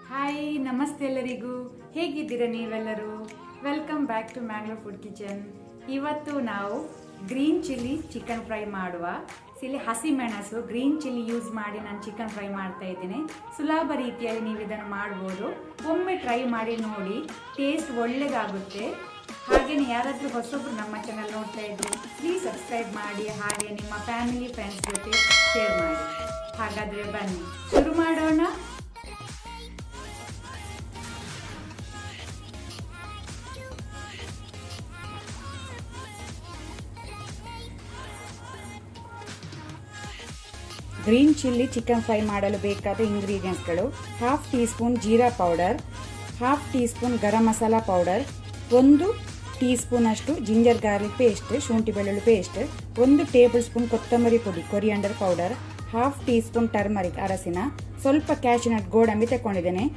Hi ನಮಸ್ತೆ ಎಲ್ಲರಿಗೂ, ಹೇಗಿದ್ದೀರಾ ನೀವೆಲ್ಲರೂ? Welcome back to Mangalore food kitchen. ಇವತ್ತು ನಾವು ಗ್ರೀನ್ ಚಿಲ್ಲಿ ಚಿಕನ್ ಫ್ರೈ ಮಾಡುವ. ಇಲ್ಲಿ ಹಸಿಮೆಣಸು ಗ್ರೀನ್ ಚಿಲ್ಲಿ ಯೂಸ್ ಮಾಡಿ ನಾನು ಚಿಕನ್ ಫ್ರೈ ಮಾಡ್ತಾ ಇದ್ದೀನಿ. ಸುಲಭ ರೀತಿಯಲ್ಲಿ ನೀವು ಇದನ್ನು ಮಾಡ್ಬೋದು. ಒಮ್ಮೆ ಟ್ರೈ ಮಾಡಿ ನೋಡಿ, ಟೇಸ್ಟ್ ಒಳ್ಳೆಯದಾಗುತ್ತೆ. ಹಾಗೆಯೇ ಯಾರಾದರೂ ಹೊಸೊಬ್ಬರು ನಮ್ಮ ಚಾನಲ್ ನೋಡ್ತಾ ಇದ್ರೆ ಪ್ಲೀಸ್ ಸಬ್ಸ್ಕ್ರೈಬ್ ಮಾಡಿ, ಹಾಗೆ ನಿಮ್ಮ ಫ್ಯಾಮಿಲಿ ಫ್ರೆಂಡ್ಸ್ ಜೊತೆ ಶೇರ್ ಮಾಡಿ. ಹಾಗಾದರೆ ಬನ್ನಿ ಶುರು ಮಾಡೋಣ. ಗ್ರೀನ್ ಚಿಲ್ಲಿ ಚಿಕನ್ ಫ್ರೈ ಮಾಡಲು ಬೇಕಾದ ಇಂಗ್ರೀಡಿಯೆಂಟ್ಸ್ಗಳು: half teaspoon jeera powder, half teaspoon garam masala powder, 1 teaspoon ಅಷ್ಟು ಜಿಂಜರ್ ಗಾರ್ಲಿಕ್ ಪೇಸ್ಟ್, ಶುಂಠಿ ಬೆಳ್ಳುಳ್ಳಿ ಪೇಸ್ಟ್, 1 ಟೇಬಲ್ ಸ್ಪೂನ್ ಕೊತ್ತಂಬರಿ ಪುಡಿ coriander powder, half teaspoon turmeric ಅರಸಿನ, ಸ್ವಲ್ಪ ಕ್ಯಾಶ್ಯೂನಟ್ ಗೋಡಂಬಿ ತಗೊಂಡಿದ್ದೇನೆ.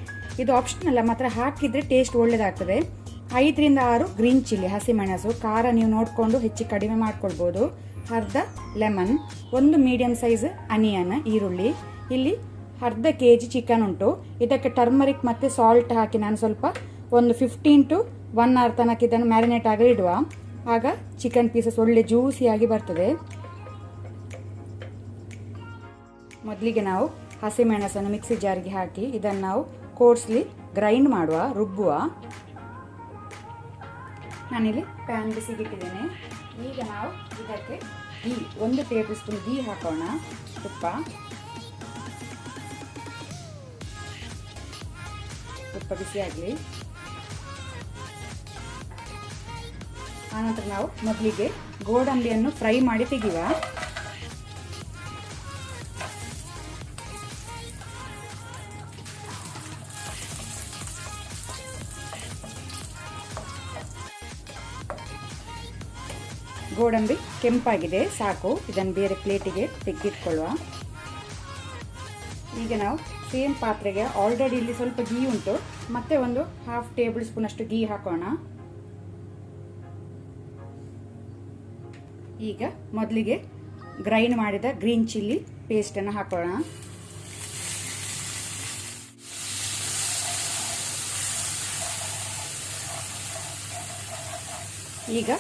ಇದು ಆಪ್ಷನಲ್, ಮಾತ್ರ ಹಾಕಿದರೆ ಟೇಸ್ಟ್ ಒಳ್ಳೆಯದಾಗ್ತದೆ. 5 ರಿಂದ 6 ಗ್ರೀನ್ ಚಿಲ್ಲಿ ಹಸಿಮೆಣಸು, ಖಾರ ನೀವು ನೋಡಿಕೊಂಡು ಹೆಚ್ಚು ಕಡಿಮೆ ಮಾಡ್ಕೊಳ್ಬೋದು. ಅರ್ಧ ಲೆಮನ್, 1 ಮೀಡಿಯಂ ಸೈಜ್ ಅನಿಯನ್ ಈರುಳ್ಳಿ. ಇಲ್ಲಿ ಅರ್ಧ ಕೆಜಿ ಚಿಕನ್ ಉಂಟು. ಇದಕ್ಕೆ ಟರ್ಮರಿಕ್ ಮತ್ತು ಸಾಲ್ಟ್ ಹಾಕಿ ನಾನು ಸ್ವಲ್ಪ ಒಂದು 15 to 1 hour ತನಕ ಇದನ್ನು ಮ್ಯಾರಿನೇಟ್ ಆಗಿ ಇಡುವ. ಆಗ ಚಿಕನ್ ಪೀಸಸ್ ಒಳ್ಳೆ ಜ್ಯೂಸಿಯಾಗಿ ಬರ್ತದೆ. ಮೊದಲಿಗೆ ನಾವು ಹಸಿಮೆಣಸನ್ನು ಮಿಕ್ಸಿ ಜಾರ್ಗೆ ಹಾಕಿ ಇದನ್ನು ನಾವು ಕೋರ್ಸ್ಲಿ ಗ್ರೈಂಡ್ ಮಾಡುವ, ರುಬ್ಬುವ. ನಾನಿಲ್ಲಿ ಪ್ಯಾನ್ ಬಿಸಿಗಿಟ್ಟಿದ್ದೇನೆ. ಈಗ ನಾವು ಇದಕ್ಕೆ ಗೀ 1 ಟೇಬಲ್ ಸ್ಪೂನ್ ಗೀ ಹಾಕೋಣ. ತುಪ್ಪ ಬಿಸಿ ಆಗಲಿ. ಆನಂತರ ನಾವು ಮೊದಲಿಗೆ ಗೋಡಂಬಿಯನ್ನು ಫ್ರೈ ಮಾಡಿ ತೆಗೆಯುವ. ಗೋಡಂಬಿ ಕೆಂಪಾಗಿದೆ, ಸಾಕು. ಇದನ್ನು ಬೇರೆ ಪ್ಲೇಟಿಗೆ ತೆಗೆದಿಟ್ಕೊಳ್ಳುವ. ಈಗ ನಾವು ಸೇಮ್ ಪಾತ್ರೆಗೆ ಆಲ್ರೆಡಿ ಇಲ್ಲಿ ಸ್ವಲ್ಪ ಗೀ ಉಂಟು, ಮತ್ತೆ ಒಂದು ಹಾಫ್ ಟೇಬಲ್ ಸ್ಪೂನ್ ಅಷ್ಟು ಗೀ ಹಾಕೋಣ. ಈಗ ಮೊದಲಿಗೆ ಗ್ರೈಂಡ್ ಮಾಡಿದ ಗ್ರೀನ್ ಚಿಲ್ಲಿ ಪೇಸ್ಟನ್ನು ಹಾಕೋಣ. ಈಗ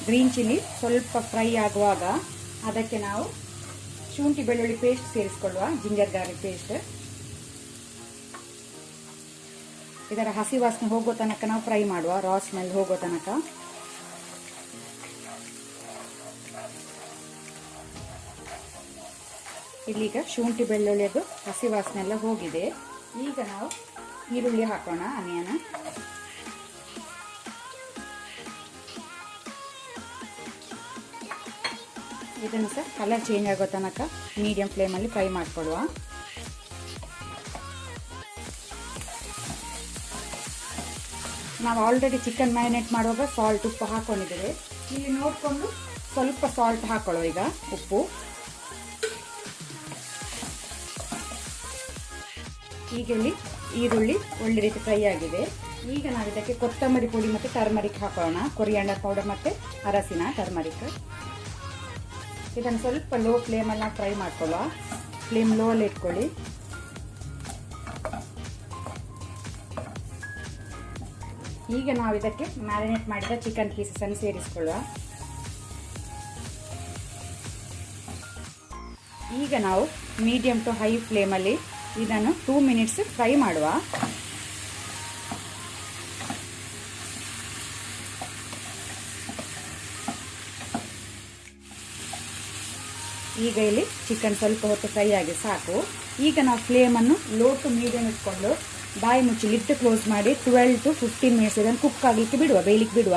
ಗ್ರೀನ್ ಚಿಲ್ಲಿ ಸ್ವಲ್ಪ ಫ್ರೈ ಆಗುವಾಗ ಅದಕ್ಕೆ ನಾವು ಶುಂಠಿ ಬೆಳ್ಳುಳ್ಳಿ ಪೇಸ್ಟ್ ಸೇರಿಸಿಕೊಳ್ಳುವ, ಜಿಂಜರ್ ಗಾರ್ಲಿಕ್ ಪೇಸ್ಟ್. ಇದರ ಹಸಿ ವಾಸನೆ ಹೋಗೋ ತನಕ ನಾವು ಫ್ರೈ ಮಾಡುವ, ರಾ ಸ್ಮೆಲ್ ಹೋಗೋ ತನಕ. ಇಲ್ಲಿಗ ಶುಂಠಿ ಬೆಳ್ಳುಳ್ಳಿಯದು ಹಸಿ ವಾಸನೆ ಎಲ್ಲ ಹೋಗಿದೆ. ಈಗ ನಾವು ಈರುಳ್ಳಿ ಹಾಕೋಣ, ಆನಿಯನ್. ಇದನ್ನು ಸಹ ಕಲರ್ ಚೇಂಜ್ ಆಗೋ ತನಕ ಮೀಡಿಯಂ ಫ್ಲೇಮಲ್ಲಿ ಫ್ರೈ ಮಾಡಿಕೊಡುವ. ನಾವು ಆಲ್ರೆಡಿ ಚಿಕನ್ ಮ್ಯಾರಿನೇಟ್ ಮಾಡುವಾಗ ಸಾಲ್ಟ್ ಉಪ್ಪು ಹಾಕೊಂಡಿದ್ದೇವೆ. ಇಲ್ಲಿ ನೋಡಿಕೊಂಡು ಸ್ವಲ್ಪ ಸಾಲ್ಟ್ ಹಾಕೊಳ್ಳುವ. ಈಗ ಉಪ್ಪು. ಈಗ ಇಲ್ಲಿ ಈರುಳ್ಳಿ ಒಳ್ಳೆ ರೀತಿ ಫ್ರೈ ಆಗಿದೆ. ಈಗ ನಾವು ಇದಕ್ಕೆ ಕೊತ್ತಂಬರಿ ಪುಡಿ ಮತ್ತು ಟರ್ಮರಿಕ್ ಹಾಕೋಣ, ಕೊರಿಯಾಂಡರ್ ಪೌಡರ್ ಮತ್ತು ಅರಸಿನ ಟರ್ಮರಿಕ್. ಇದನ್ನು ಸ್ವಲ್ಪ ಲೋ ಫ್ಲೇಮಲ್ಲಿ ನಾವು ಫ್ರೈ ಮಾಡ್ಕೊಳ್ಳುವ. ಫ್ಲೇಮ್ ಲೋ ಅಲ್ಲಿ ಇಟ್ಕೊಳ್ಳಿ. ಈಗ ನಾವು ಇದಕ್ಕೆ ಮ್ಯಾರಿನೇಟ್ ಮಾಡಿದ ಚಿಕನ್ ಪೀಸಸ್ ಅನ್ನು ಸೇರಿಸಿಕೊಳ್ಳುವ. ಈಗ ನಾವು ಮೀಡಿಯಂ ಟು ಹೈ ಫ್ಲೇಮಲ್ಲಿ ಇದನ್ನು 2 minutes ಫ್ರೈ ಮಾಡುವ. ಈಗ ಇಲ್ಲಿ ಚಿಕನ್ ಸ್ವಲ್ಪ ಹೊತ್ತು ಫ್ರೈ ಆಗಿ ಸಾಕು. ಈಗ ನಾವು ಫ್ಲೇಮನ್ನು ಲೋ ಟು ಮೀಡಿಯಂ ಇಟ್ಕೊಂಡು ಬಾಯಿ ಮುಚ್ಚಿ ಲಿಡ್ ಕ್ಲೋಸ್ ಮಾಡಿ 12 to 15 minutes ಇದನ್ನು ಕುಕ್ ಆಗಲಿಕ್ಕೆ ಬಿಡುವ, ಬೇಯಲಿಕ್ಕೆ ಬಿಡುವ.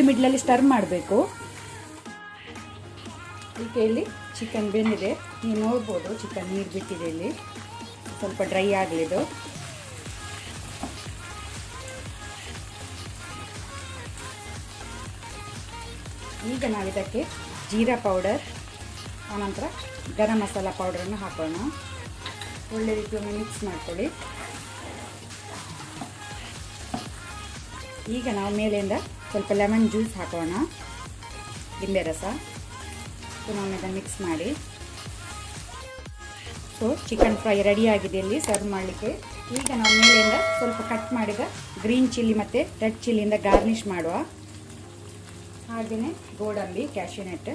ಮಿಡ್ಲಲ್ಲಿ ಸ್ಟರ್ ಮಾಡಬೇಕು. ಈಗ ಇಲ್ಲಿ ಚಿಕನ್ ಬೆಂದಿದೆ, ನೀವು ನೋಡ್ಬೋದು. ಚಿಕನ್ ನೀರು ಬಿಟ್ಟಿದೆ, ಇಲ್ಲಿ ಸ್ವಲ್ಪ ಡ್ರೈ ಆಗಲಿದು. ಈಗ ನಾವು ಇದಕ್ಕೆ ಜೀರಾ ಪೌಡರ್, ಆನಂತರ ಗರಂ ಮಸಾಲ ಪೌಡರನ್ನು ಹಾಕೋಣ. ಒಳ್ಳೆ ರೀತಿಯಲ್ಲಿ ಮಿಕ್ಸ್ ಮಾಡ್ಕೊಳ್ಳಿ. ಈಗ ನಾವು ಮೇಲಿಂದ ಸ್ವಲ್ಪ ಲೆಮನ್ ಜ್ಯೂಸ್ ಹಾಕೋಣ, ಲಿಂಬೆ ರಸ. ಪುನಃ ಇದನ್ನು ಮಿಕ್ಸ್ ಮಾಡಿ ಸೊ ಚಿಕನ್ ಫ್ರೈ ರೆಡಿಯಾಗಿದೆ ಇಲ್ಲಿ ಸರ್ವ್ ಮಾಡಲಿಕ್ಕೆ. ಈಗ ನಾವು ಮೇಲಿಂದ ಸ್ವಲ್ಪ ಕಟ್ ಮಾಡಿದ ಗ್ರೀನ್ ಚಿಲ್ಲಿ ಮತ್ತು ರೆಡ್ ಚಿಲ್ಲಿಯಿಂದ ಗಾರ್ನಿಷ್ ಮಾಡುವ. ಹಾಗೆಯೇ ಗೋಡಂಬಿ, ಕ್ಯಾಶ್ಯೂ ನಟ್